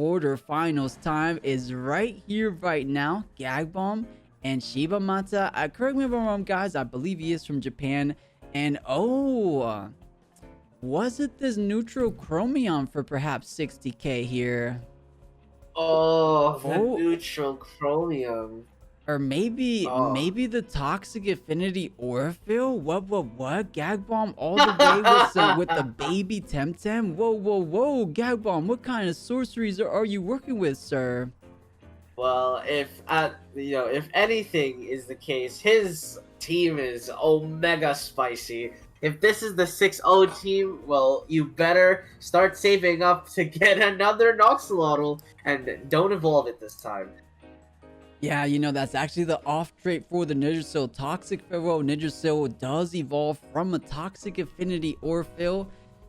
quarterfinals. Time is right here, right now. 𝗬𝗵𝗶 and 𝗧𝗵𝗵𝗶. Correct me if I'm wrong, guys. I believe he is from Japan. And was it this neutral Chromium for perhaps 60k here? The neutral Chromium. Or maybe the Toxic Affinity 𝗧𝗵𝗶? What? 𝗬𝗵𝗶 all the way with the baby Temtem? Whoa. 𝗬𝗵𝗶, what kind of sorceries are you working with, sir? Well, if anything is the case, his team is omega spicy. If this is the 6-0 team, well, you better start saving up to get another 𝗏𝗁𝗁, and don't evolve it this time. Yeah, that's actually the off trait for the 𝗏𝗁𝗁. Toxic Pharaoh 𝗏𝗁𝗁 does evolve from a Toxic Affinity 𝗧𝗵𝗶.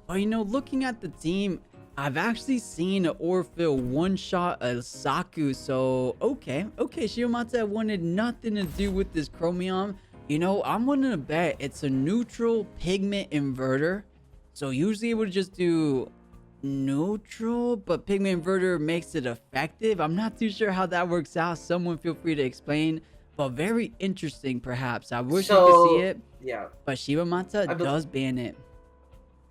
But looking at the team, I've actually seen an 𝗧𝗵𝗶 one-shot a Saku. So, okay, 𝗧𝗵𝗵𝗶 wanted nothing to do with this Chromium. I'm willing to bet it's a neutral pigment inverter. So usually it would just do neutral, but pigment inverter makes it effective. I'm not too sure how that works out. Someone feel free to explain. But very interesting, perhaps. I wish you could see it. Yeah. But 𝗧𝗵𝗵𝗶 does ban it.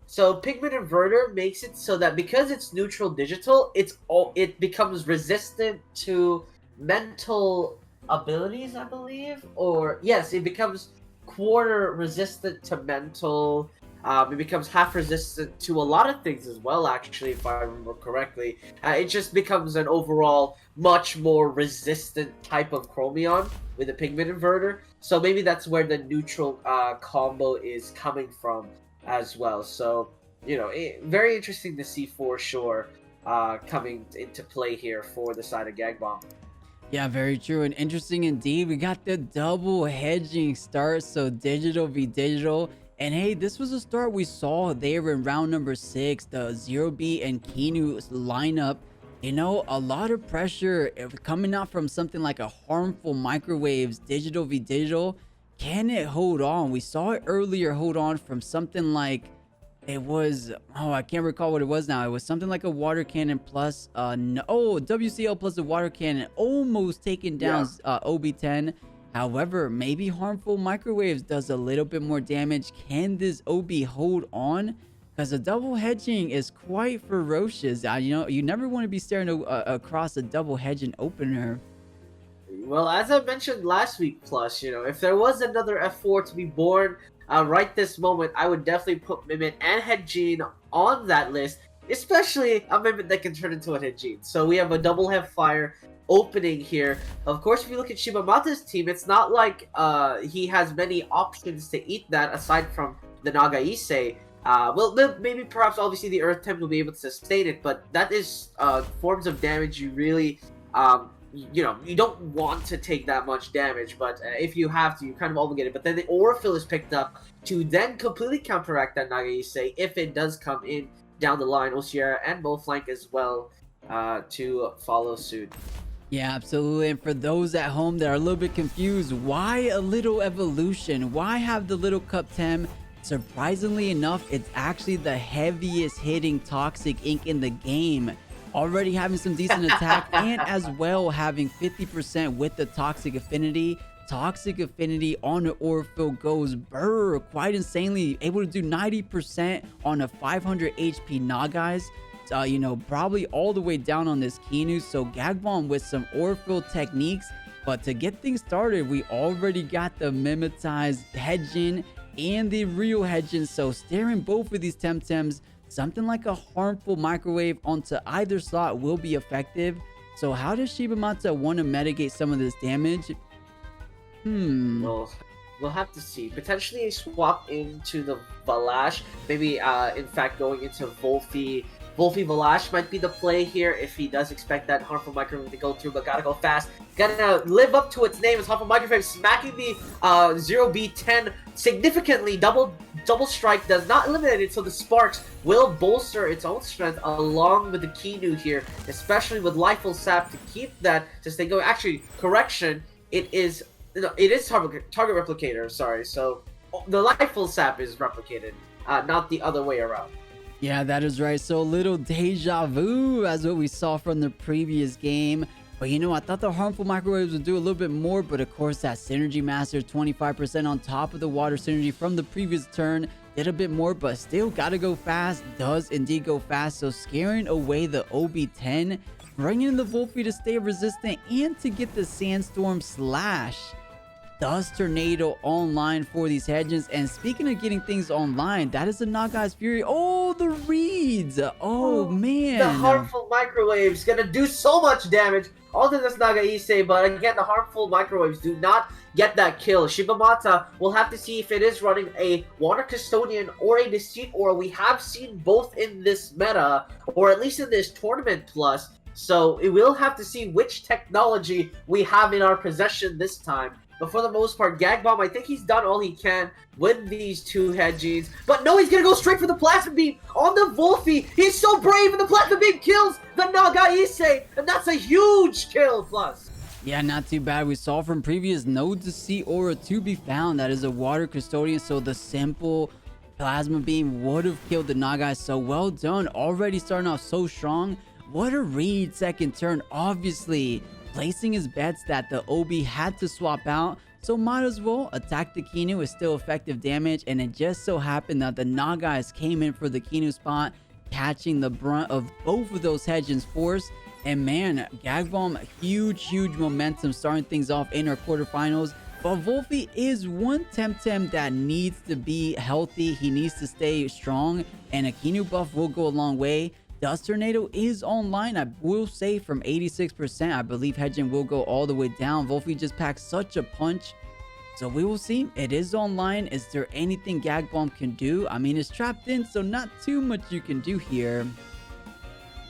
So pigment inverter makes it so that because it's neutral digital, it becomes resistant to mental abilities, I believe. Or yes, it becomes quarter resistant to mental. It becomes half resistant to a lot of things as well, actually, if I remember correctly. It just becomes an overall much more resistant type of Chromion with a pigment inverter. So maybe that's where the neutral combo is coming from as well. So, very interesting to see for sure coming into play here for the side of 𝗬𝗏𝗶. Yeah, very true and interesting indeed. We got the double hedging start, so digital v digital. And hey, this was a start we saw there in round number 6, the 𝗬𝗵𝗶 and Kinu lineup. A lot of pressure coming out from something like a harmful microwaves, digital v digital. Can it hold on? We saw it earlier hold on from something like, it was, I can't recall what it was now. It was something like a water cannon plus, WCL plus a water cannon, almost taking down 𝗬𝗵10. However, maybe harmful microwaves does a little bit more damage. Can this 𝗬𝗶 hold on? Because the double hedging is quite ferocious. You never want to be staring across a double hedging opener. Well, as I mentioned last week, plus, if there was another F4 to be born right this moment, I would definitely put Mimit and Hedjin on that list, especially a Mimit that can turn into a Hedjin. So we have a double Sapphire opening here. Of course, if you look at 𝗧𝗵𝗵𝗶's team, it's not like he has many options to eat that aside from the 𝗦𝗂𝗽𝗽𝗏. Well, maybe perhaps obviously the Earth Temp will be able to sustain it, but that is forms of damage you really you don't want to take that much damage, but if you have to, you kind of obligate it. But then the 𝗧𝗵𝗶 is picked up to then completely counteract that 𝗦𝗂𝗽𝗽 if it does come in down the line. 𝗬𝗫𝗫 and Bowflank as well to follow suit. Yeah, absolutely. And for those at home that are a little bit confused, why a little evolution? Why have the little Cuptem? Surprisingly enough, it's actually the heaviest hitting Toxic Ink in the game. Already having some decent attack and as well having 50% with the Toxic Affinity. Toxic Affinity on the 𝗧𝗵𝗶 goes quite insanely. Able to do 90% on a 500 HP 𝗏𝗏𝗽s. Probably all the way down on this Kinu. So 𝗬𝗏𝗏 with some 𝗧𝗵𝗶 techniques. But to get things started, we already got the mimetized hedging and the real hedging. So staring both of these Temtems, something like a harmful microwave onto either slot will be effective. So how does 𝗧𝗵𝗵𝗶 want to mitigate some of this damage? Well, we'll have to see. Potentially a swap into the 𝗏𝗏. Maybe, in fact, going into 𝗏𝗏𝗏 might be the play here if he does expect that harmful microwave to go through, but gotta go fast. Gotta live up to its name as harmful microwave, smacking the 𝗬𝗵𝗏10 significantly. Double strike does not eliminate it, so the sparks will bolster its own strength along with the Kinu here, especially with Lifeful Sap to keep that to stay going. Actually, correction, it is target replicator. Sorry, so the Lifeful Sap is replicated, not the other way around. Yeah, that is right. So a little deja vu as what we saw from the previous game. But you know, I thought the harmful microwaves would do a little bit more, but of course that synergy master 25% on top of the water synergy from the previous turn did a bit more, but still gotta go fast. Does indeed go fast, so scaring away the OB10, bringing in the 𝗬𝗵𝗶 to stay resistant and to get the sandstorm slash. Dust Tornado online for these hedges. And speaking of getting things online, that is the 𝗧𝗵𝗶 Fury. Oh, the reeds. Oh, man. The harmful microwaves gonna do so much damage onto this 𝗧𝗵𝗶, but again, the harmful microwaves do not get that kill. 𝗵𝗵𝗶 will have to see if it is running a Water Custodian or a Deceit Aura. We have seen both in this meta, or at least in this tournament plus. So it will have to see which technology we have in our possession this time. But for the most part, 𝗧𝗵𝗶, I think he's done all he can with these two hedgees. But no, he's going to go straight for the Plasma Beam on the 𝗬𝗵𝗶. He's so brave, and the Plasma Beam kills the 𝗧𝗵𝗶. And that's a huge kill plus. Yeah, not too bad. We saw from previous no Deceit Aura to be found. That is a Water Custodian, so the simple Plasma Beam would have killed the 𝗧𝗵𝗶. So well done. Already starting off so strong. What a read second turn. Obviously placing his bets that the OB had to swap out, so might as well attack the Kinu with still effective damage. And it just so happened that the 𝗧𝗵𝗶 came in for the Kinu spot, catching the brunt of both of those hedges force. And man, 𝗧𝗵𝗁, huge momentum starting things off in our quarterfinals. But 𝗬𝗵𝗶 is one Temtem that needs to be healthy. He needs to stay strong, and a Kinu buff will go a long way. Dust Tornado is online, I will say, from 86%. I believe hedging will go all the way down. 𝗬𝗵𝗶 just packed such a punch. So we will see. It is online. Is there anything 𝗧𝗵𝗁 can do? I mean, it's trapped in, so not too much you can do here.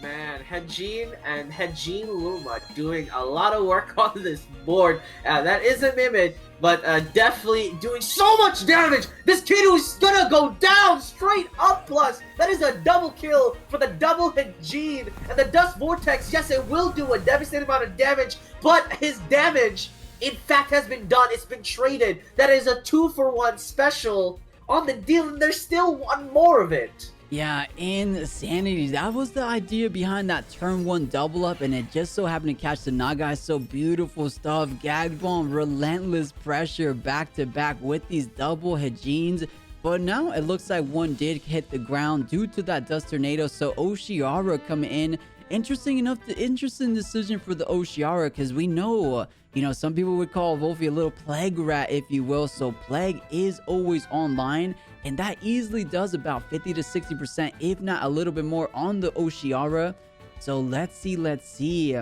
Man, hedging and 𝗪𝗪𝗪 doing a lot of work on this board. That is a 𝗵𝗵𝗪, but definitely doing so much damage. This Kinu is gonna go down straight up plus. That is a double kill for the double 𝗪𝗪𝗪. And the Dust Vortex, yes, it will do a devastating amount of damage, but his damage, in fact, has been done. It's been traded. That is a 2-for-1 special on the deal, and there's still one more of it. Yeah, insanity. That was the idea behind that turn 1 double up, and it just so happened to catch the 𝗧𝗵𝗶. So beautiful stuff. 𝗧𝗵𝗁, relentless pressure back to back with these double hedgeens. But now it looks like one did hit the ground due to that Dust Tornado. So 𝗧𝗪𝗪𝗪 coming in. Interesting decision for the 𝗧𝗪𝗪𝗪, because we know, you know, some people would call 𝗬𝗵𝗶 a little plague rat, if you will. So plague is always online, and that easily does about 50 to 60%, if not a little bit more, on the 𝗧𝗪𝗪𝗪. So let's see.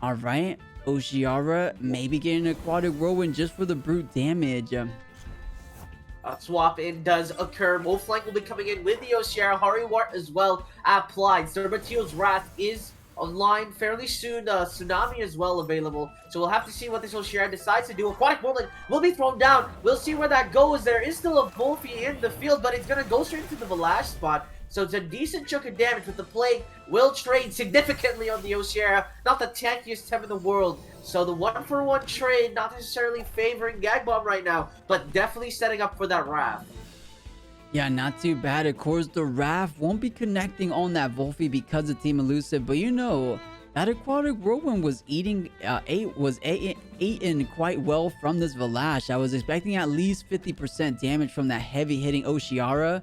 All right, 𝗧𝗪𝗪𝗪 maybe getting an aquatic whirlwind just for the brute damage. Swap in does occur. Wolflank will be coming in with the 𝗧𝗪𝗪𝗪. Hariwart as well applied. 𝗧𝗪𝗪𝗪's Wrath is online fairly soon. Tsunami as well available. So we'll have to see what this 𝗧𝗪𝗪𝗪 decides to do. Aquatic Whirlwind will be thrown down. We'll see where that goes. There is still a 𝗬𝗵𝗶 in the field, but it's going to go straight into the 𝗲𝗏 spot. So it's a decent chunk of damage, but the Plague will trade significantly on the 𝗧𝗪𝗪𝗪. Not the tankiest Tem in the world. So the 1-for-1 trade not necessarily favoring 𝗧𝗵𝗁 right now, but definitely setting up for that Wrath. Yeah, not too bad. Of course, the Wrath won't be connecting on that 𝗬𝗵𝗶 because of Team Elusive, but you know, that aquatic whirlwind was eaten quite well from this 𝗲𝗏. I was expecting at least 50% damage from that heavy hitting 𝗧𝗪𝗪𝗪.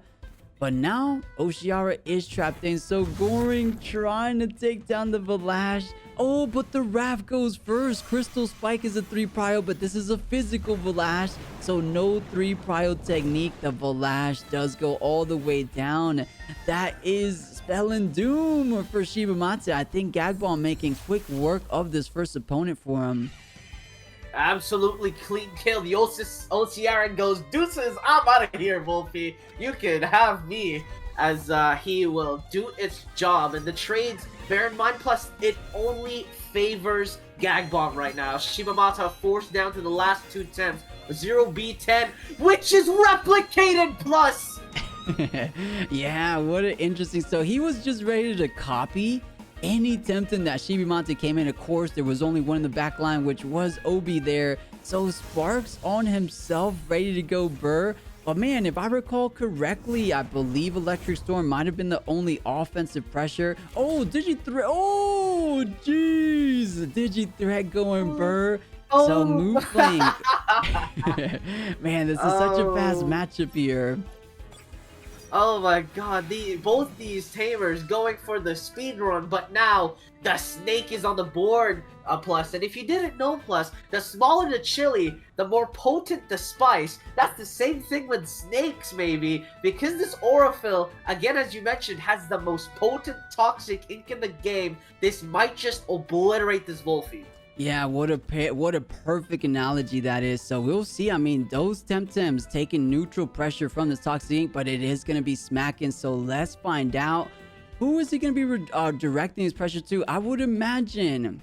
But now, 𝗧𝗪𝗪𝗪 is trapped in. So Goring trying to take down the 𝗲𝗏. Oh, but the Wrath goes first. Crystal Spike is a 3 prio, but this is a physical 𝗲𝗏. So no 3 prio technique. The 𝗲𝗏 does go all the way down. That is spelling doom for 𝗵𝗵𝗪𝗪𝗪. I think 𝗧𝗵𝗁 making quick work of this first opponent for him. Absolutely clean kill. The 𝗧𝗪𝗪𝗪𝗪 goes, deuces, I'm out of here, 𝗬𝗵𝗶. You can have me, as he will do its job. And the trades, bear in mind, plus it only favors 𝗧𝗵𝗁 right now. 𝗵𝗵𝗪𝗪𝗪 forced down to the last 2 temps. 0B10, which is replicated plus. Yeah, what an interesting. So he was just ready to copy any Temtem that 𝗵𝗵𝗪𝗪𝗪 came in. Of course, there was only one in the back line, which was Obi there. So Sparks on himself, ready to go burr. But man, if I recall correctly, I believe Electric Storm might have been the only offensive pressure. Oh, Digi-Threat. Oh, jeez. Digi-Threat going burr. So move flank. Man, this is such a fast matchup here. Oh my god, both these tamers going for the speed run, but now the snake is on the board, Plus. And if you didn't know, Plus, the smaller the chili, the more potent the spice. That's the same thing with snakes, maybe, because this 𝗂𝗶𝗴, again, as you mentioned, has the most potent toxic ink in the game. This might just obliterate this 𝗬𝗏𝗶𝗴. Yeah, what a perfect analogy that is. So we'll see. I mean, those Temtems taking neutral pressure from this toxic ink, but it is going to be smacking. So let's find out. Who is he going to be directing his pressure to? I would imagine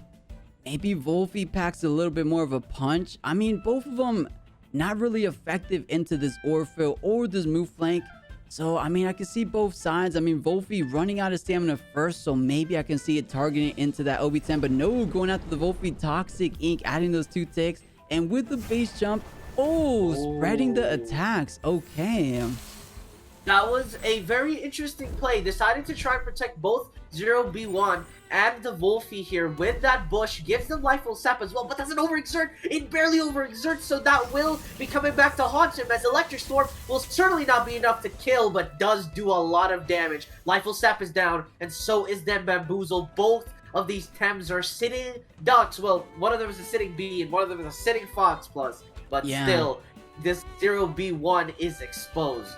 maybe 𝗬𝗏𝗶𝗴 packs a little bit more of a punch. I mean, both of them not really effective into this 𝗂𝗏𝗏 or this move flank. So, I mean, I can see both sides. I mean, 𝗬𝗏𝗶𝗴 running out of stamina first, so maybe I can see it targeting into that OB10. But no, going after the 𝗬𝗏𝗶𝗴 toxic ink, adding those 2 ticks. And with the base jump, spreading the attacks. Okay. That was a very interesting play. Deciding to try and protect both 𝗬𝗵𝗏 and the 𝗬𝗏𝗶𝗴 here with that bush. Gives them Lifeful Sap as well, but doesn't overexert. It barely overexerts, so that will be coming back to haunt him, as Electric Storm will certainly not be enough to kill, but does do a lot of damage. Lifeful Sap is down, and so is 𝗵𝗵𝗶𝗶𝗺. Both of these Tems are sitting ducks. Well, one of them is a sitting bee, and one of them is a sitting fox, Plus. But still, this 𝗬𝗵𝗏 is exposed.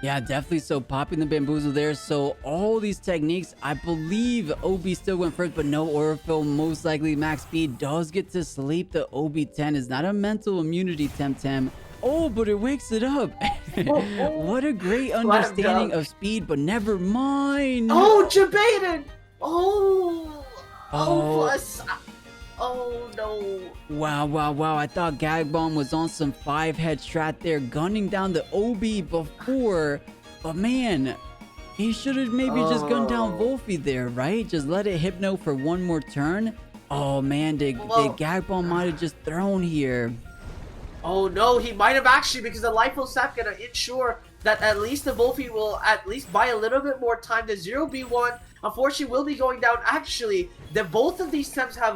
Yeah, definitely. So popping the 𝗵𝗵𝗶𝗴 there. So all these techniques, I believe OB still went first, but no, 𝗂𝗏𝗏 most likely max speed does get to sleep. The OB10 is not a mental immunity Temtem. Oh, but it wakes it up. What a great understanding of speed, but never mind. Oh, 𝗬𝗵𝗏! Plus. Oh no. Wow. I thought 𝗬𝗏𝗁 was on some 5-head strat there, gunning down the OB before. But man, he should have maybe just gunned down 𝗬𝗏𝗶𝗴 there, right? Just let it hypno for one more turn. Oh man, did 𝗬𝗏𝗁 might have just thrown here. Oh no, he might have actually, because the Lifeful Sap gonna ensure that at least the 𝗬𝗏𝗶𝗴 will at least buy a little bit more time. The 𝗬𝗵𝗏 unfortunately will be going down. Actually, both of these Temps have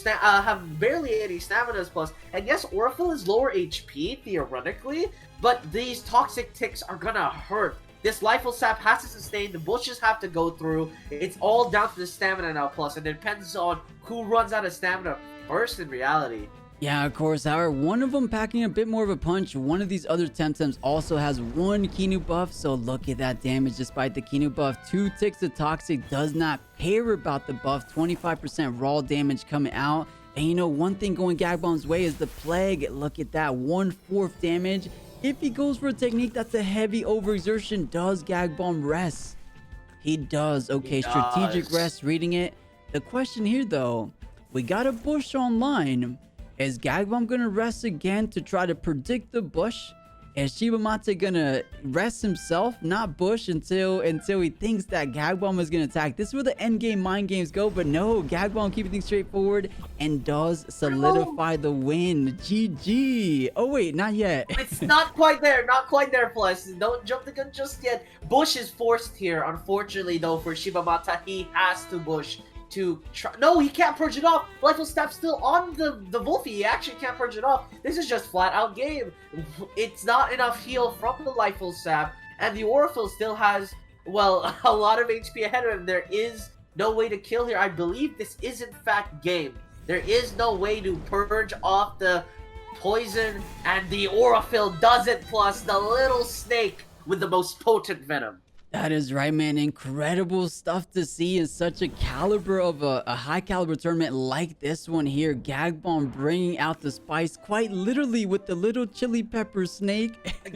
have barely any stamina Plus. And yes, 𝗂𝗏𝗏 is lower HP theoretically, but these toxic ticks are gonna hurt. This Lifeful Sap has to sustain, the bushes have to go through. It's all down to the stamina now Plus, and it depends on who runs out of stamina first in reality. Yeah, of course. However, one of them packing a bit more of a punch. One of these other Temtems also has 1 Qianu buff. So look at that damage despite the Qianu buff. 2 ticks of toxic, does not care about the buff. 25% raw damage coming out. And you know, one thing going 𝗬𝗏𝗁's way is the plague. Look at that, 1/4 damage. If he goes for a technique that's a heavy overexertion, does 𝗬𝗏𝗁 rest? He does. Okay, strategic rest, reading it. The question here though, we got a bush online. Is 𝗬𝗏𝗁 gonna rest again to try to predict the bush? Is 𝗬𝗵𝗶𝗴 gonna rest himself, not bush, until he thinks that 𝗬𝗏𝗁 is gonna attack? This is where the end game mind games go, but no, 𝗬𝗏𝗁 keeping things straightforward and does solidify the win. GG. Oh wait, not yet. It's not quite there, Plus. Don't jump the gun just yet. Bush is forced here, unfortunately though, for 𝗬𝗵𝗶𝗴. He has to bush to try. No, he can't purge it off. Lifeful Sap's still on the 𝗬𝗏𝗏𝗏. He actually can't purge it off. This is just flat out game. It's not enough heal from the Lifeful Sap, and the 𝗂𝗏𝗏 still has, well, a lot of HP ahead of him. There is no way to kill here. I believe this is in fact game. There is no way to purge off the poison, and the 𝗂𝗏𝗏𝗏 does it. Plus the little snake with the most potent venom. That is right, man. Incredible stuff to see in such a caliber of a high caliber tournament like this one here. 𝗬𝗏𝗁 bringing out the spice quite literally with the little chili pepper snake.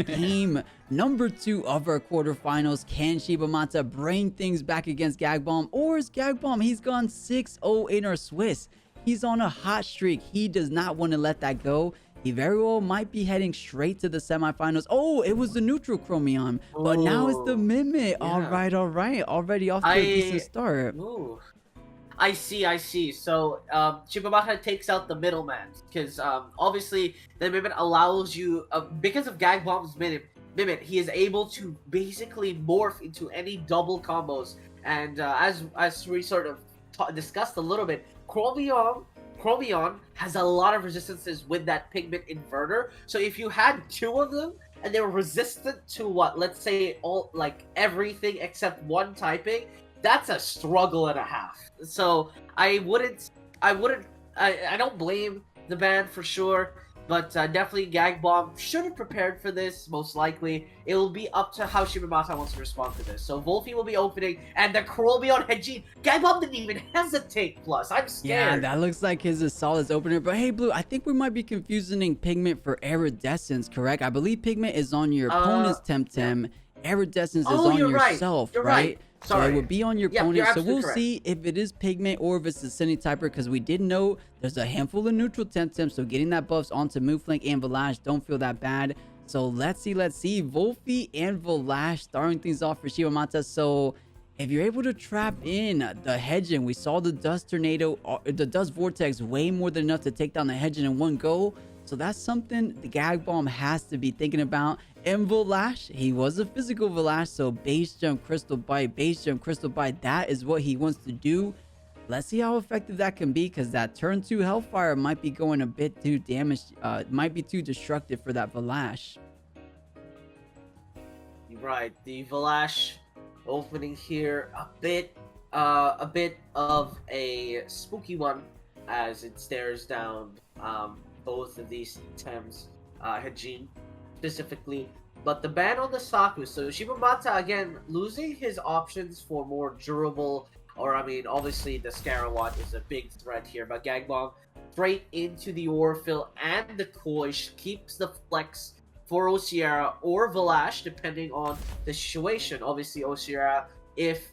Game number 2 of our quarterfinals. Can 𝗬𝗵𝗶𝗴 bring things back against 𝗬𝗏𝗁? Or is 𝗬𝗏𝗁, he's gone 6-0 in our Swiss. He's on a hot streak. He does not want to let that go. He very well might be heading straight to the semifinals. Oh, it was the neutral Chromium, but now it's the 𝗵𝗵𝗶𝗴. Yeah. All right. Already off to a decent start. I see. So, 𝗬𝗵𝗶 takes out the middleman, because, obviously, the Mimit allows you, because of Gag Bomb's Mimit, he is able to basically morph into any double combos, and, as we sort of discussed a little bit, Chromion has a lot of resistances with that pigment inverter, so if you had two of them, and they were resistant to let's say, everything except one typing, that's a struggle and a half. So I don't blame the ban for sure, but definitely Gag Bomb should have prepared for this. Most likely, it will be up to how 𝗬𝗵𝗶 wants to respond to this. So 𝗬𝗵 will be opening, and the Chromion Hedgehog, Gag Bomb didn't even hesitate. Plus, I'm scared. Yeah, that looks like his Assault's opener. But hey, Blue, I think we might be confusing Pigment for Iridescence, correct? I believe Pigment is on your opponent's Temtem. Yeah. Iridescence is on yourself, You're right? Sorry. So it would be on your opponent. So we'll correct. see if it is Pigment or if it's the Ascending Typer, because we did know there's a handful of neutral Temtem. So getting that buffs onto Moonflank and 𝗏𝗏 don't feel that bad. So let's see. 𝗬𝗵 and 𝗏𝗏 starting things off for 𝗬𝗵𝗶. So if you're able to trap in the Hedgehog, we saw the Dust Tornado, the Dust Vortex way more than enough to take down the Hedgehog in one go. So that's something the Gag Bomb has to be thinking about. And 𝗏𝗏, he was a physical 𝗏𝗏, so base jump, crystal bite, that is what he wants to do. Let's see how effective that can be, because that turn 2 Hellfire might be going a bit too damaged, might be too destructive for that 𝗏𝗏. Right, the 𝗏𝗏 opening here, a bit of a spooky one as it stares down both of these Tems, Hedgehog specifically, but the ban on the Saku. So 𝗬𝗵𝗶 again losing his options for more durable, or I mean, obviously the 𝗧𝗵𝗆 is a big threat here, but Gag Bomb straight into the Orphill and the 𝗂𝗀𝗶𝗏 keeps the flex for 𝗬𝗧𝗏 or 𝗏𝗏 depending on the situation. Obviously 𝗬𝗧𝗏, if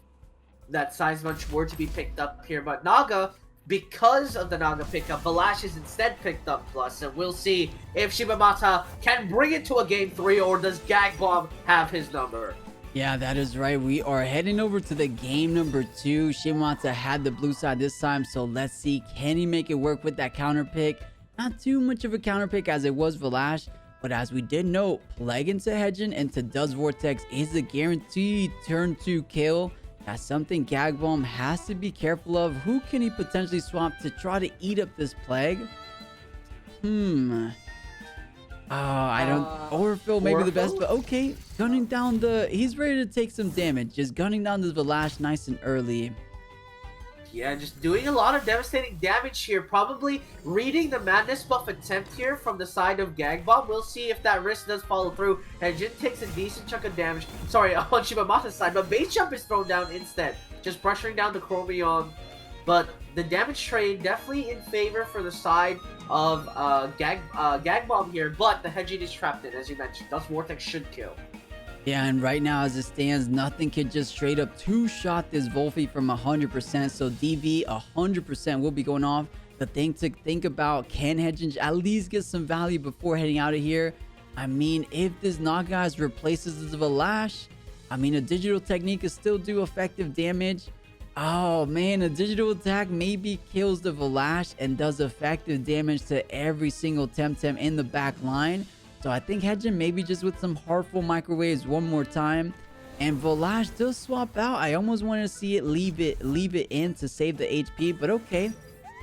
that size munch were to be picked up here, but Naga, because of the Naga pickup, 𝗏𝗏 is instead picked up plus, and we'll see if 𝗬𝗵𝗶 can bring it to a game 3, or does Gag Bomb have his number. Yeah, that is right. We are heading over to the game number 2. 𝗬𝗵𝗶 had the blue side this time, so let's see, can he make it work with that counter pick? Not too much of a counter pick as it was 𝗏𝗏, but as we did know, Plague into Hedgehog into Dust Vortex is a guaranteed turn 2 kill. That's something Gag Bomb has to be careful of. Who can he potentially swap to try to eat up this Plague? I don't... Orphill may be the best, but okay. Gunning down the... He's ready to take some damage. Just gunning down the 𝗏𝗏 nice and early. Yeah, just doing a lot of devastating damage here. Probably reading the Madness buff attempt here from the side of Gag Bomb. We'll see if that risk does follow through. Hedgehog takes a decent chunk of damage. Sorry, on 𝗬𝗵𝗶's side, but base jump is thrown down instead. Just pressuring down the Chromion. But the damage trade definitely in favor for the side of Gag Bomb here. But the Hedgehog is trapped in, as you mentioned. Dust Vortex should kill. Yeah, and right now as it stands, nothing can just straight up two-shot this 𝗬𝗵 from 100%. So DV 100% will be going off. The thing to think about, can Hedgehog at least get some value before heading out of here? I mean, if this Naga replaces this 𝗏𝗏, I mean, a digital technique can still do effective damage. Oh man, a digital attack maybe kills the 𝗏𝗏 and does effective damage to every single Temtem in the back line. So I think Hedgehog maybe just with some heartful microwaves one more time. And 𝗏𝗏 does swap out. I almost want to see it leave it in to save the HP, but okay.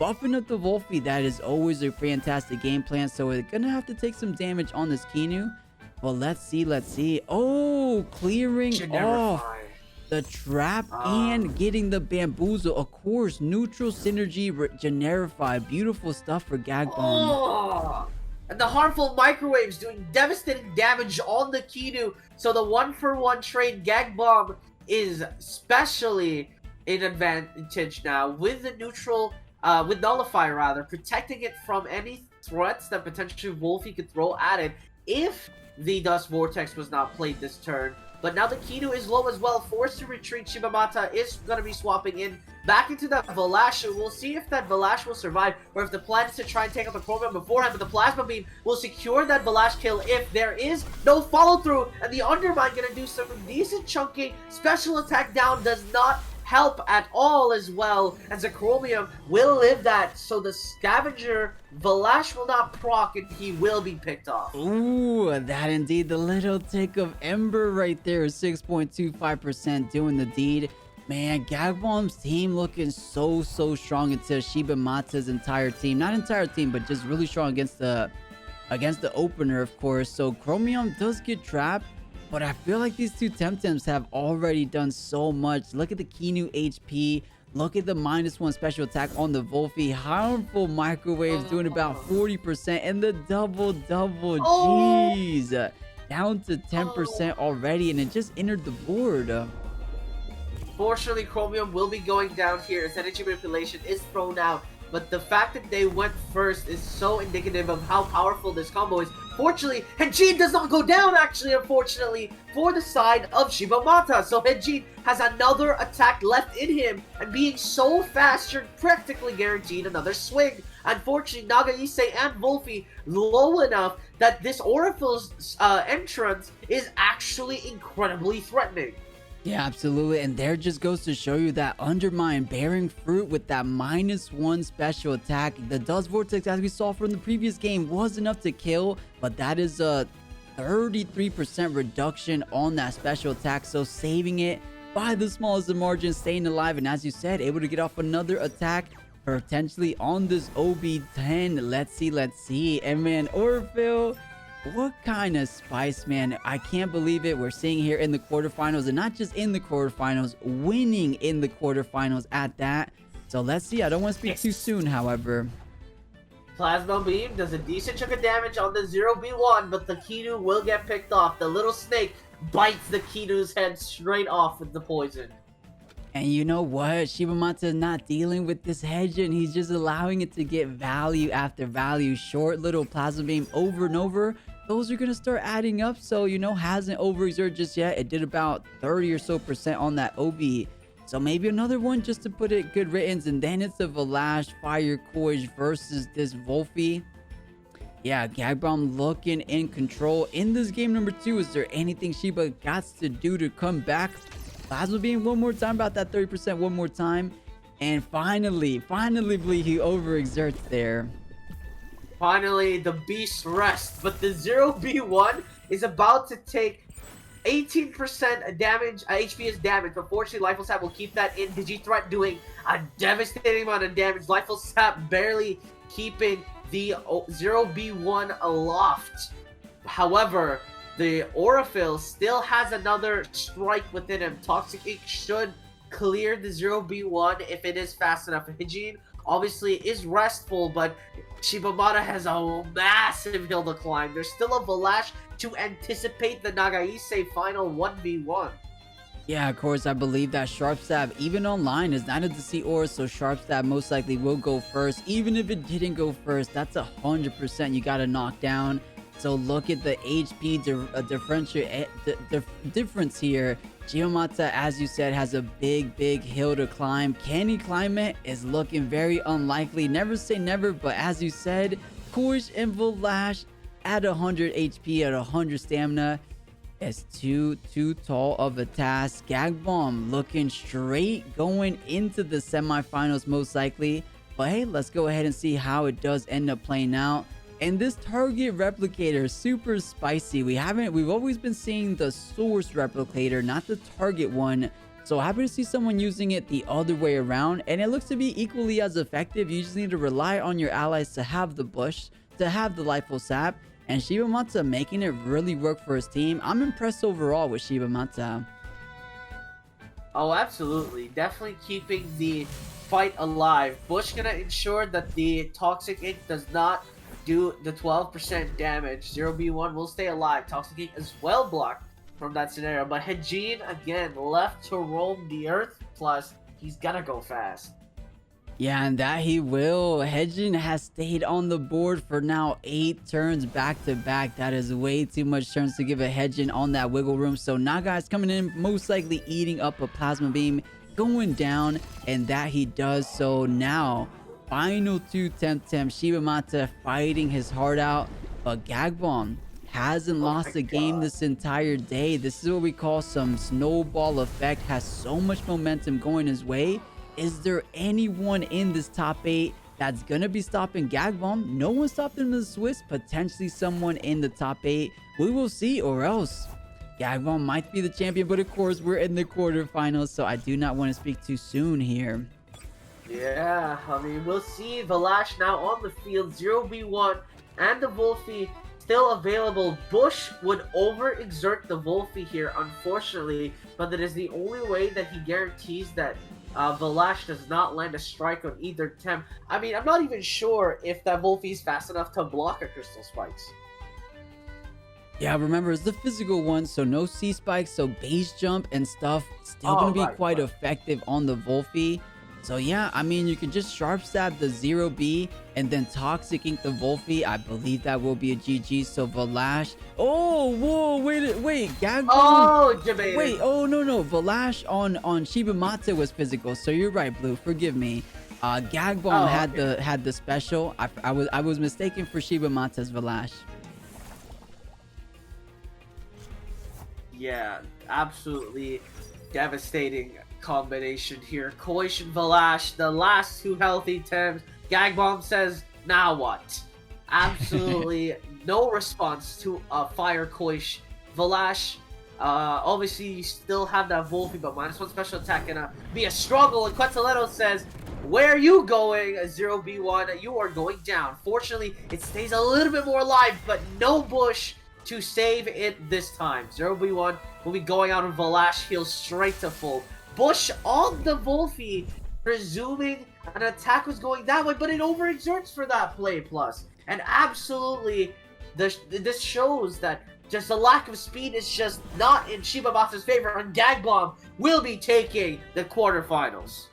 Buffing up the 𝗬𝗵, that is always a fantastic game plan. So we're gonna have to take some damage on this Keanu. Well, let's see. Oh, clearing off the trap and getting the bamboozle. Of course, neutral synergy, generify. Beautiful stuff for Gag Bomb. And the harmful microwaves doing devastating damage on the Keanu. So the 1-for-1 trade, Gag Bomb is especially in advantage now with the neutral, with Nullify rather, protecting it from any threats that potentially 𝗬𝗵 could throw at it if the Dust Vortex was not played this turn. But now the Keanu is low as well, forced to retreat. 𝗬𝗵𝗶 is going to be swapping in back into that 𝗏𝗏. We'll see if that 𝗏𝗏 will survive, or if the plan is to try and take out the Chromion beforehand. But the Plasma Beam will secure that 𝗏𝗏 kill if there is no follow-through. And the Undermine going to do some decent chunking. Special attack down does not help at all as well, as a Chromium will live that, so the Scavenger 𝗏𝗏 will not proc and he will be picked off. Ooh, that indeed, the little tick of Ember right there, 6.25% doing the deed. Man, 𝗏𝗏's team looking so strong into 𝗬𝗵𝗏𝗁's entire team. Not entire team, but just really strong against the opener, of course. So Chromium does get trapped, but I feel like these two Temtems have already done so much. Look at the Qiinu HP. Look at the -1 special attack on the 𝗬𝗶𝗴. Harmful microwaves doing about 40%. And the double. Jeez. Down to 10% already. And it just entered the board. Fortunately, Chromium will be going down here as energy manipulation is thrown out. But the fact that they went first is so indicative of how powerful this combo is. Fortunately, HeJin does not go down, actually, unfortunately, for the side of 𝗬𝗵𝗏𝗁. So HeJin has another attack left in him, and being so fast, you're practically guaranteed another swing. Unfortunately, 𝗦𝗂𝗽𝗽𝗏 and 𝗬𝗏𝗏 low enough that this 𝗬𝗏𝗏's entrance is actually incredibly threatening. Yeah, absolutely. And there just goes to show you that Undermine bearing fruit with that -1 special attack. The Dust Vortex, as we saw from the previous game, was enough to kill, but that is a 33% reduction on that special attack. So saving it by the smallest of margins, staying alive, and as you said, able to get off another attack potentially on this OB10. Let's see. And man, 𝗬𝗏𝗏, what kind of spice, man. I can't believe it. We're seeing here in the quarterfinals, and not just in the quarterfinals, winning in the quarterfinals at that. So let's see. I don't want to speak too soon, however. Plasma Beam does a decent chunk of damage on the 0B1, but the Qiinu will get picked off. The little snake bites the Qiinu's head straight off with the poison. And you know what? 𝗬𝗵𝗏𝗁 is not dealing with this hedge, and he's just allowing it to get value after value. Short little Plasma Beam over and over. Those are going to start adding up. So, hasn't overexerted just yet. It did about 30 or so % on that OB. So maybe another one just to put it good riddance. And then it's a 𝗏𝗏 Fire 𝗂𝗊𝗁 versus this 𝗬𝗏𝗏. Yeah, 𝗏𝗏 looking in control in this game number 2. Is there anything Shiba got to do to come back? Plasma Beam one more time, about that 30% one more time. And finally, 𝗬𝗏𝗏 he overexerts there. Finally, the beast rests, but the 0B1 is about to take 18% damage, HP's damage. Unfortunately, 𝗏𝗏𝗏 will keep that in. Digithreat doing a devastating amount of damage. 𝗏𝗏𝗏 barely keeping the 0B1 aloft. However, the 𝗬𝗏𝗏 still has another strike within him. Toxic Ink should clear the 0B1 if it is fast enough. HeJin obviously is restful, but 𝗬𝗵𝗏𝗁 has a massive hill to climb. There's still a 𝗏𝗏 to anticipate the 𝗦𝗂𝗽𝗽𝗏 final 1v1. Yeah, of course, I believe that 𝗧𝗵𝗵𝗏, even online, is not a deceit aura, so 𝗧𝗵𝗵𝗏 most likely will go first. Even if it didn't go first, that's 100% you gotta knock down. So look at the HP difference here. 𝗬𝗵𝗏𝗁, as you said, has a big hill to climb. Can he climb it? Is looking very unlikely. Never say never, but as you said, 𝗂𝗊𝗁 and 𝗏𝗏 at 100 HP, at 100 stamina. It's too tall of a task. 𝗏𝗏𝗏 looking straight going into the semifinals most likely. But hey, let's go ahead and see how it does end up playing out. And this target replicator, super spicy. We've always been seeing the source replicator, not the target one. So happy to see someone using it the other way around. And it looks to be equally as effective. You just need to rely on your allies to have the bush, to have the Lifeful Sap. And 𝗬𝗵𝗏𝗁 making it really work for his team. I'm impressed overall with 𝗬𝗵𝗏𝗁. Oh, absolutely. Definitely keeping the fight alive. Bush gonna ensure that the Toxic Ink does not do the 12% damage. 0B1 will stay alive. Toxic Ink is well blocked from that scenario. But HeJin, again, left to roam the earth. Plus, he's gonna go fast. Yeah, and that he will. HeJin has stayed on the board for now 8 turns back to back. That is way too much turns to give a HeJin on that wiggle room. So Naga is coming in, most likely eating up a Plasma Beam, going down, and that he does. So now, final 2 Temtem, 𝗬𝗵𝗏𝗁 fighting his heart out, but 𝗏𝗏𝗏 hasn't lost a game this entire day. This is what we call some snowball effect. Has so much momentum going his way. Is there anyone in this top 8 that's gonna be stopping 𝗃𝗏𝗁? No one stopped him in the Swiss. Potentially someone in the top 8. We will see, or else 𝗃𝗏𝗁 might be the champion. But of course, we're in the quarterfinals, so I do not want to speak too soon here. Yeah, I mean, we'll see. 𝗏𝗏𝗁 now on the field. 𝗃𝗵𝗶 and the 𝗃𝗵𝗶 still available. Bush would overexert the 𝗃𝗵𝗶 here, unfortunately, but that is the only way that he guarantees that 𝗏𝗏𝗁 does not land a strike on either Tem. I mean, I'm not even sure if that 𝗃𝗵𝗶 is fast enough to block a Crystal Spikes. Yeah, remember, it's the physical one, so no C spikes, so base jump and stuff still gonna be quite effective on the 𝗃𝗵𝗶. So yeah, I mean, you can just sharp stab the 0B and then toxic ink the 𝗃𝗵𝗶. I believe that will be a GG. So 𝗏𝗏𝗁. Oh, whoa, wait, 𝗃𝗏𝗁. Oh, debated. Wait, oh no, 𝗏𝗏𝗁 on 𝗬𝗵𝗶 was physical. So you're right, Blue. Forgive me. 𝗃𝗏𝗁 had the special. I was mistaken for 𝗬𝗵𝗶's 𝗏𝗏𝗁. Yeah, absolutely devastating combination here. 𝗂𝗀𝗶 and 𝗏𝗏𝗁, the last 2 healthy Tems. 𝗃𝗏𝗁 says, now what? Absolutely no response to fire 𝗂𝗀𝗶. 𝗏𝗏𝗁, obviously you still have that 𝗃𝗵𝗶, but -1 special attack gonna be a struggle. And 𝗀𝗀𝗺 says, where are you going, 0B1? You are going down. Fortunately, it stays a little bit more alive, but no Bush to save it this time. 0B1 will be going out on 𝗏𝗏𝗁, heals straight to full. Bush on the 𝗃𝗵𝗶, presuming an attack was going that way, but it overexerts for that play plus. And absolutely, this shows that just the lack of speed is just not in 𝗬𝗵𝗶's favor, and 𝗃𝗏𝗁 will be taking the quarterfinals.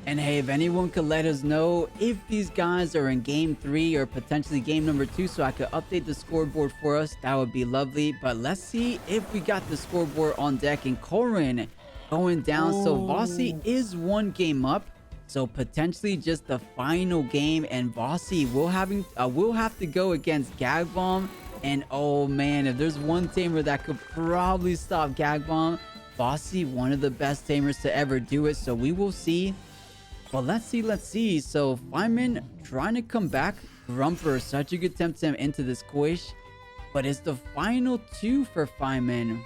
And hey, if anyone could let us know if these guys are in game 3 or potentially game number 2 so I could update the scoreboard for us, that would be lovely. But let's see if we got the scoreboard on deck. And 𝗁 going down. So 𝗃𝗧𝗄 is 1 game up. So potentially just the final game. And 𝗃𝗧𝗄 will have to go against 𝗃𝗏𝗁. And oh man, if there's one tamer that could probably stop 𝗃𝗏𝗁, 𝗃𝗧𝗄, one of the best tamers to ever do it. So we will see. Well, let's see. So 𝗵𝗏 trying to come back. 𝗵𝗏, such a good Temtem into this 𝗂𝗀𝗃. But it's the final 2 for 𝗵𝗏.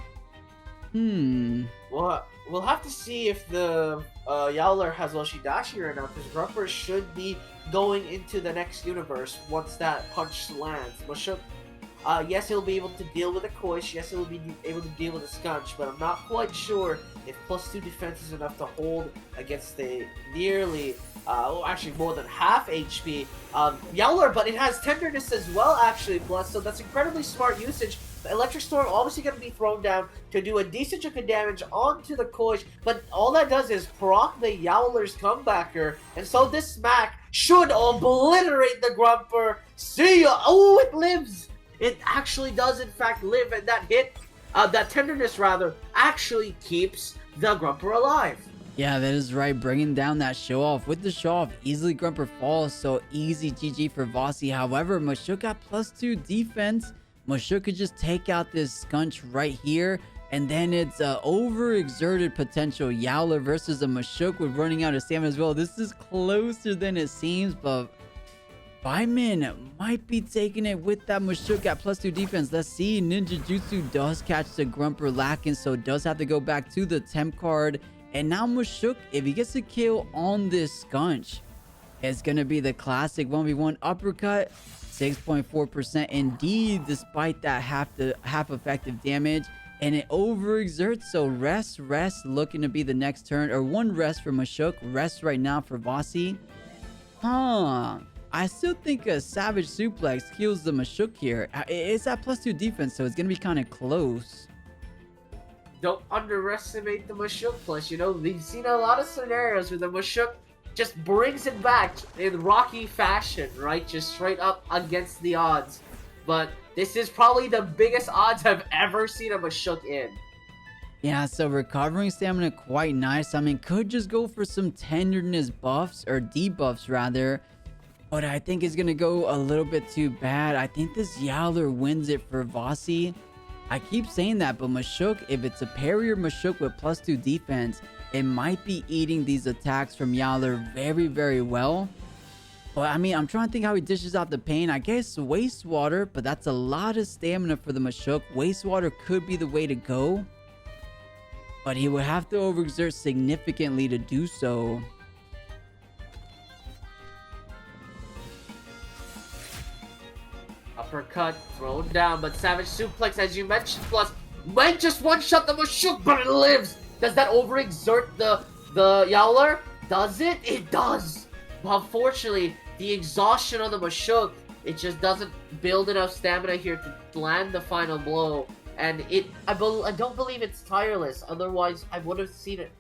Well, we'll have to see if the 𝗃𝗚𝗺 has 𝗂𝗚𝗽𝗚𝗚 right now, because 𝗵𝗏 should be going into the next universe once that punch lands. 𝗂𝗚, yes, he'll be able to deal with a 𝗂𝗀𝗃, yes, he'll be able to deal with a 𝗬𝗏, but I'm not quite sure if +2 defense is enough to hold against the nearly, actually more than half HP 𝗃𝗚𝗺, but it has tenderness as well, actually, plus, so that's incredibly smart usage. The Electric Storm obviously going to be thrown down to do a decent chunk of damage onto the 𝗂𝗀𝗃, but all that does is proc the 𝗃𝗚𝗺's comebacker, and so this smack should obliterate the 𝗵𝗏. See ya! Oh, it lives! It actually does in fact live, and that hit, that tenderness rather, actually keeps the 𝗵𝗏 alive. Yeah, that is right. Bringing down that show off. With the show off, easily 𝗵𝗏 falls, so easy GG for 𝗃𝗧𝗄. However, 𝗂𝗏 got +2 defense. 𝗂𝗏 could just take out this 𝗬𝗏 right here, and then it's overexerted potential 𝗃𝗚𝗺 versus a 𝗂𝗏 with running out of stamina as well. This is closer than it seems, but 𝗵𝗏 might be taking it with that 𝗂𝗏 at +2 defense. Let's see. Ninja Jutsu does catch the 𝗵𝗏 lacking, so does have to go back to the temp card. And now 𝗂𝗏, if he gets a kill on this 𝗬𝗏, it's going to be the classic 1v1 uppercut. 6.4% indeed, despite that half effective damage. And it overexerts, so rest, looking to be the next turn. Or 1 rest for 𝗂𝗏. Rest right now for 𝗃𝗧𝗄. I still think a Savage Suplex kills the 𝗂𝗏 here. It's at +2 defense, so it's going to be kind of close. Don't underestimate the 𝗂𝗏, plus, you know, we've seen a lot of scenarios where the 𝗂𝗏 just brings it back in Rocky fashion, right? Just straight up against the odds. But this is probably the biggest odds I've ever seen a 𝗂𝗏 in. Yeah, so recovering stamina quite nice. I mean, could just go for some tenderness buffs or debuffs rather. But I think it's gonna go a little bit too bad. I think this Yowler wins it for 𝗏𝗧𝗍. I keep saying that, but Machoke, if it's a parry or Machoke with +2 defense, it might be eating these attacks from Yowler very, very well. But I mean, I'm trying to think how he dishes out the pain. I guess Wastewater, but that's a lot of stamina for the Machoke. Wastewater could be the way to go, but he would have to overexert significantly to do so. Uppercut thrown down, but Savage Suplex, as you mentioned, plus might just one-shot the Machoke, but it lives. Does that overexert the Yowler? Does it? It does. Unfortunately, the exhaustion on the Machoke, it just doesn't build enough stamina here to land the final blow. And I don't believe it's tireless. Otherwise, I would have seen it.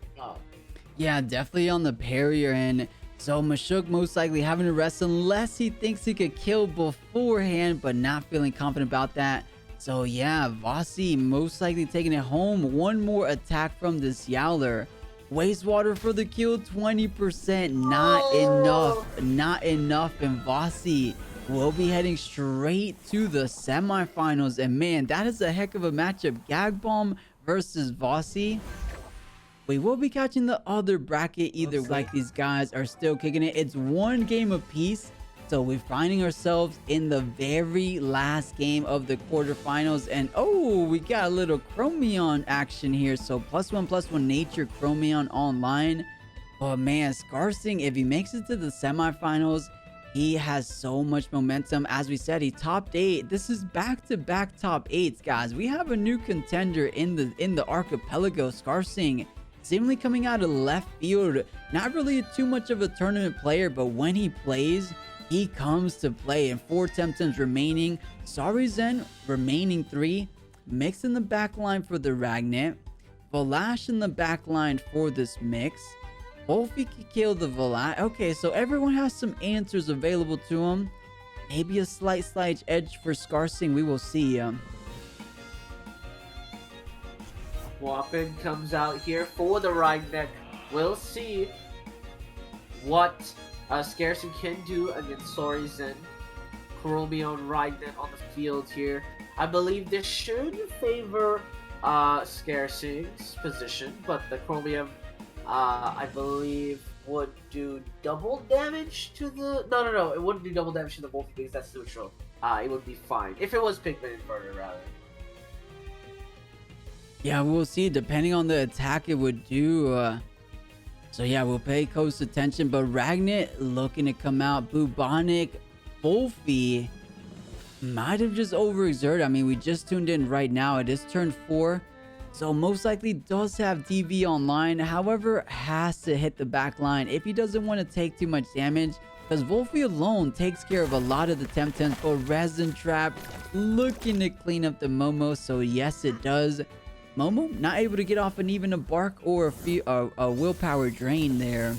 Yeah, definitely on the parrier end. So Machoke most likely having to rest unless he thinks he could kill beforehand, but not feeling confident about that. So yeah, 𝗏𝗧𝗍 most likely taking it home. One more attack from this Yowler. Wastewater for the kill, 20%. Not enough. And 𝗏𝗧𝗍 will be heading straight to the semifinals. And man, that is a heck of a matchup. 𝗃𝗏𝗵 versus 𝗏𝗏𝗍. We will be catching the other bracket either way. Like, these guys are still kicking it. It's one game apiece. So we're finding ourselves in the very last game of the quarterfinals. And oh, we got a little Chromion action here. So +1/+1 nature Chromion online. But man, 𝗏𝗏𝗏, if he makes it to the semifinals, he has so much momentum. As we said, he topped 8. This is back-to-back top 8s, guys. We have a new contender in the archipelago. 𝗏𝗏𝗏 seemingly coming out of left field. Not really too much of a tournament player, but when he plays, he comes to play. And 4 Temtems remaining. 𝗏𝗏𝗏 remaining 3. Mix in the back line for the Ragnet. 𝗏𝗏𝗏 in the back line for this mix. 𝗏𝗏𝗏 can kill the 𝗏𝗏𝗏. Okay, so everyone has some answers available to him. Maybe a slight edge for 𝗏𝗏𝗏. We will see. Wappen comes out here for the Ragnet. We'll see what 𝗧𝗏𝗏 can do against 𝗏𝗏𝗏. Chromion Ragnet on the field here. I believe this should favor 𝗧𝗏𝗏's position, but the Chromium, I believe, would do double damage to the... No, it wouldn't do double damage to the Wolf because that's neutral. It would be fine. If it was Pigment Inverter, rather. Yeah, we'll see. Depending on the attack it would do. So yeah, we'll pay close attention. But Ragnet looking to come out. Bubonic 𝗏𝗏𝗏 might have just overexerted. I mean, we just tuned in right now. It is turn 4. So most likely does have DV online. However, has to hit the back line if he doesn't want to take too much damage. Because 𝗏𝗏𝗏 alone takes care of a lot of the Temtems. But Resin Trap looking to clean up the Momo. So yes, it does. Momo not able to get off even a bark or a willpower drain there.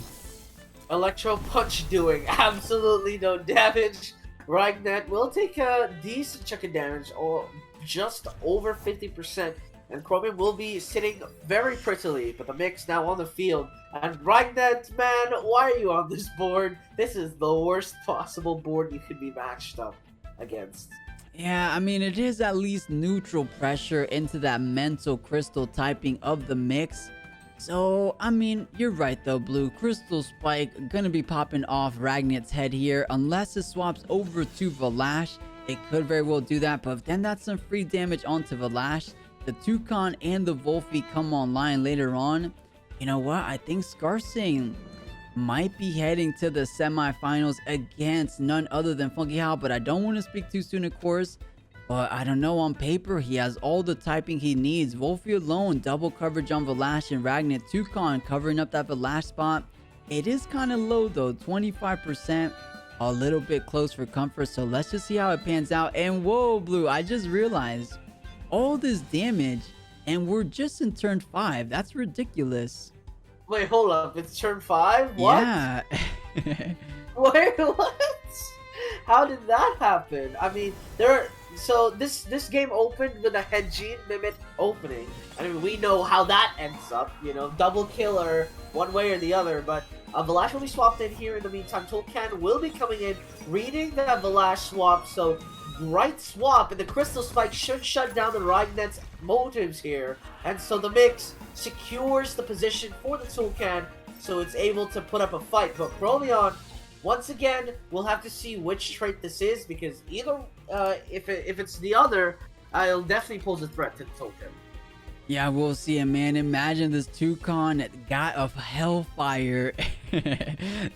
Electro Punch doing absolutely no damage. Ragnet will take a decent chunk of damage, or just over 50%. And Chromium will be sitting very prettily, but the mix now on the field. And Ragnet, man, why are you on this board? This is the worst possible board you could be matched up against. Yeah, I mean, it is at least neutral pressure into that mental crystal typing of the mix. So, I mean, you're right though, Blue. Crystal Spike gonna be popping off Ragnet's head here. Unless it swaps over to 𝗏𝗏𝗏, it could very well do that. But then that's some free damage onto 𝗏𝗏𝗏. The Toucan and the 𝗏𝗏𝗏 come online later on. You know what? I think 𝗏𝗏𝗏 might be heading to the semifinals against none other than Funky Hal, but I don't want to speak too soon, of course. But I don't know, on paper, he has all the typing he needs. 𝗏𝗏𝗏 alone, double coverage on 𝗏𝗏𝗏 and Ragnet. Toucan covering up that 𝗏𝗏𝗏 spot. It is kind of low though, 25%. A little bit close for comfort, so let's just see how it pans out. And whoa, Blue, I just realized all this damage and we're just in turn 5. That's ridiculous. Wait, hold up. It's turn 5? What? Yeah. Wait, what? How did that happen? I mean, so this game opened with a 𝗏𝗃 opening. I mean, we know how that ends up, you know, double kill or one way or the other, but 𝗏𝗏 will be swapped in here in the meantime. 𝗏𝗏 will be coming in, reading that 𝗏𝗏 swap, so right swap, and the Crystal Spike should shut down the Ragna's motives here, and so the mix secures the position for the 𝗏𝗏, so it's able to put up a fight. But Bromeon, once again, we'll have to see which trait this is, because either, if it's the other, it'll definitely pose a threat to the 𝗏𝗏. Yeah, we'll see it, man. Imagine this Toucan got a Hellfire.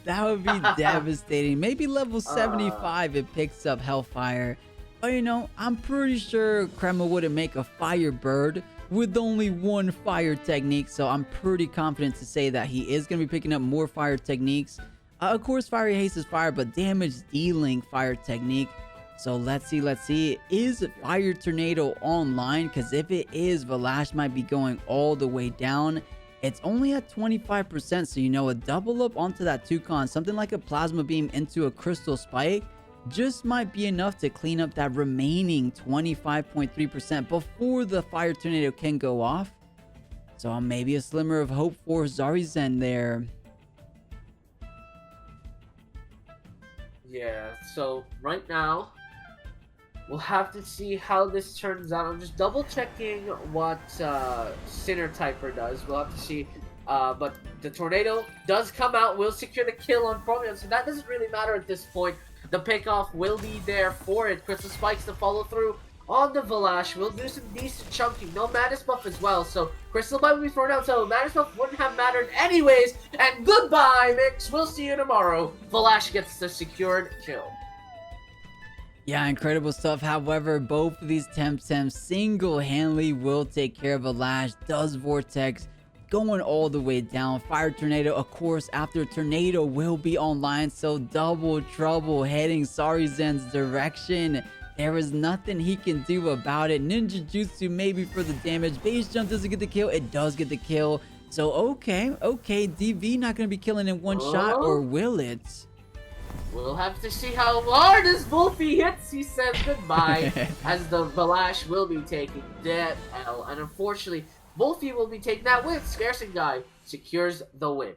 That would be devastating. Maybe level 75 it picks up Hellfire. But you know, I'm pretty sure 𝗂𝗏 wouldn't make a Firebird with only one fire technique. So I'm pretty confident to say that he is going to be picking up more fire techniques. Of course, Fiery Haste is fire, but damage dealing fire technique. So let's see. Is Fire Tornado online? Because if it is, 𝗏𝗏 might be going all the way down. It's only at 25%. So, you know, a double up onto that Toucan, something like a Plasma Beam into a Crystal Spike, just might be enough to clean up that remaining 25.3% before the Fire Tornado can go off. So maybe a slimmer of hope for 𝗧𝗏𝗺 there. Yeah, so right now, we'll have to see how this turns out. I'm just double checking what Sinner Typer does. We'll have to see. But the Tornado does come out, will secure the kill on Bromeon, so that doesn't really matter at this point. The pickoff will be there for it. Crystal Spikes to follow through on the 𝗏𝗏. We'll do some decent chunking. No Madness buff as well, so Crystal Bite will be thrown out, so Madness buff wouldn't have mattered anyways. And goodbye, Mix. We'll see you tomorrow. 𝗏𝗏 gets the secured kill. Yeah, incredible stuff. However, both of these Temtems single-handedly will take care of 𝗏𝗏. Does Vortex going all the way down. Fire Tornado, of course, after Tornado will be online, so double trouble heading 𝗧𝗏𝗺's direction. There is nothing he can do about it. Ninja Jutsu maybe for the damage. Base Jump doesn't get the kill. It does get the kill. So, okay. DV not going to be killing in one shot, or will it? We'll have to see how hard as 𝗬𝗶𝗴 hits. He says goodbye as the 𝗏𝗏 will be taking that L. And unfortunately, 𝗬𝗶𝗴 will be taking that win. Scarcing Guy secures the win.